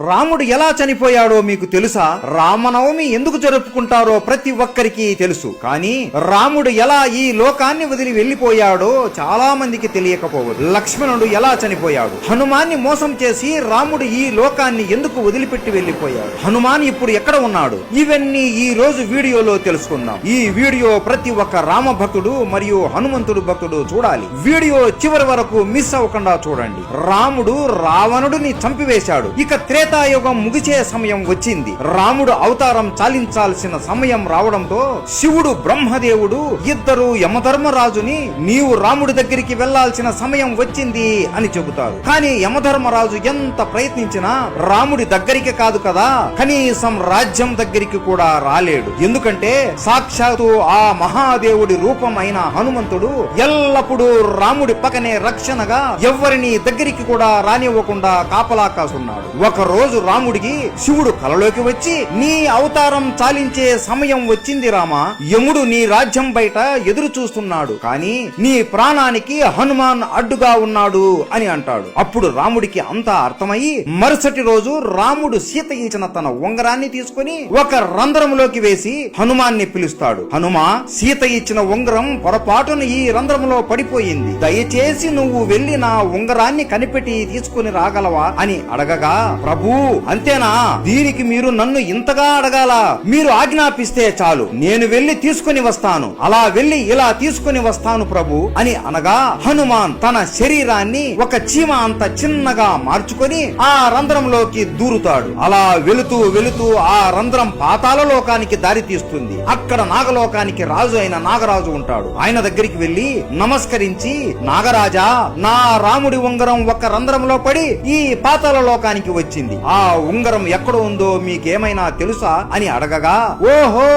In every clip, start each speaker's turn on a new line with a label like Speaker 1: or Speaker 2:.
Speaker 1: రాముడు ఎలా చనిపోయాడో మీకు తెలుసా? రామనవమి ఎందుకు జరుపుకుంటారో ప్రతి ఒక్కరికి తెలుసు. కానీ రాముడు ఎలా ఈ లోకాన్ని వదిలి వెళ్లిపోయాడో చాలా మందికి తెలియకపోవచ్చు. లక్ష్మణుడు ఎలా చనిపోయాడు? హనుమాన్ని మోసం చేసి రాముడు ఈ లోకాన్ని ఎందుకు వదిలిపెట్టి వెళ్లిపోయాడు? హనుమాన్ ఇప్పుడు ఎక్కడ ఉన్నాడు? ఇవన్నీ ఈ రోజు వీడియోలో తెలుసుకుందాం. ఈ వీడియో ప్రతి ఒక్క రామ భక్తుడు మరియు హనుమంతుడు భక్తుడు చూడాలి. వీడియో చివరి వరకు మిస్ అవ్వకుండా చూడండి. రాముడు రావణుడిని చంపివేశాడు. ఇక త్రేతాయుగం ముగిసే సమయం వచ్చింది. రాముడు అవతారం చాలించాల్సిన సమయం రావడంతో శివుడు బ్రహ్మదేవుడు ఇద్దరు యమధర్మరాజుని నీవు రాముడి దగ్గరికి వెళ్లాల్సిన సమయం వచ్చింది అని చెబుతారు. కానీ యమధర్మరాజు ఎంత ప్రయత్నించినా రాముడి దగ్గరికి కాదు కదా, కనీసం రాజ్యం దగ్గరికి కూడా రాలేడు. ఎందుకంటే సాక్షాత్తు ఆ మహాదేవుడి రూపం అయిన హనుమంతుడు ఎల్లప్పుడూ రాముడి పక్కనే రక్షణగా ఎవ్వరిని దగ్గరికి కూడా రానివ్వకుండా కాపలా కాసున్నాడు. ఒక రోజు రాముడికి శివుడు కలలోకి వచ్చి నీ అవతారం చాలించే సమయం వచ్చింది రామా, యముడు నీ రాజ్యం బయట ఎదురు చూస్తున్నాడు, కానీ నీ ప్రాణానికి హనుమాన్ అడ్డుగా ఉన్నాడు అని అంటాడు. అప్పుడు రాముడికి అంతా అర్థమయ్యి మరుసటి రోజు రాముడు సీత ఇచ్చిన తన ఉంగరాన్ని తీసుకుని ఒక రంధ్రంలోకి వేసి హనుమాన్ని పిలుస్తాడు. హనుమా, సీత ఇచ్చిన ఉంగరం పొరపాటును ఈ రంధ్రంలో పడిపోయింది, దయచేసి నువ్వు వెళ్లి నా ఉంగరాన్ని కనిపెట్టి తీసుకుని రాగలవా అని అడగగా, ప్రభు అంతేనా, దీనికి మీరు నన్ను ఇంతగా అడగాల, మీరు ఆజ్ఞాపిస్తే చాలు, నేను వెళ్లి తీసుకుని వస్తాను, అలా వెళ్లి ఇలా తీసుకుని వస్తాను ప్రభు అని అనగా హనుమాన్ తన శరీరాన్ని ఒక చీమ అంత చిన్నగా మార్చుకొని ఆ రంధ్రంలోకి దూరుతాడు. అలా వెళుతూ వెళుతూ ఆ రంధ్రం పాతాళ లోకానికి దారి తీస్తుంది. అక్కడ నాగలోకానికి రాజు అయిన నాగరాజు ఉంటాడు. ఆయన దగ్గరికి వెళ్లి నమస్కరించి, నాగరాజా, నా రాముడి ఉంగరం ఒక రంధ్రంలో పడి ఈ పాతాళ లోకానికి వచ్చింది, ఆ ఉంగరం ఎక్కడ ఉందో మీకేమైనా తెలుసా అని అడగగా, ఓహో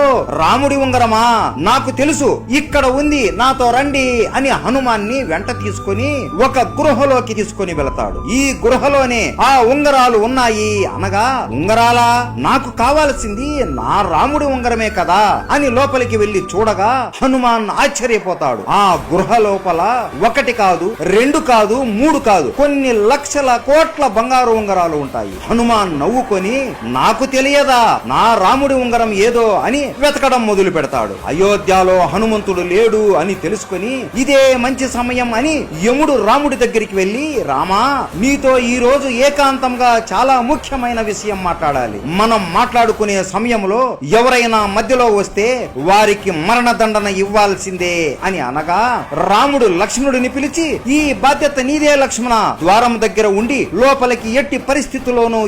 Speaker 1: రాముడి ఉంగరమా, నాకు తెలుసు, ఇక్కడ ఉంది, నాతో రండి అని హనుమాన్ని వెంట తీసుకుని ఒక గృహలోకి తీసుకుని వెళతాడు. ఈ గృహలోనే ఆ ఉంగరాలు ఉన్నాయి అనగా, ఉంగరాలా, నాకు కావాల్సింది నా రాముడి ఉంగరమే కదా అని లోపలికి వెళ్లి చూడగా హనుమాన్ ఆశ్చర్యపోతాడు. ఆ గృహ లోపల ఒకటి కాదు, రెండు కాదు, మూడు కాదు, కొన్ని లక్షల కోట్ల బంగారు ఉంగరాలు ఉంటాయి. హనుమాన్ నవ్వుకొని, నాకు తెలియదా నా రాముడి ఉంగరం ఏదో అని వెతకడం మొదలు పెడతాడు. అయోధ్యలో హనుమంతుడు లేడు అని తెలుసుకొని ఇదే మంచి సమయం అని యముడు రాముడి దగ్గరికి వెళ్లి, రామా, నీతో ఈ రోజు ఏకాంతంగా చాలా ముఖ్యమైన విషయం మాట్లాడాలి, మనం మాట్లాడుకునే సమయంలో ఎవరైనా మధ్యలో వస్తే వారికి మరణదండన ఇవ్వాల్సిందే అని అనగా రాముడు లక్ష్మణుడిని పిలిచి, ఈ బాధ్యత నీదే లక్ష్మణ, ద్వారం దగ్గర ఉండి లోపలికి ఎట్టి పరిస్థితుల్లోనూ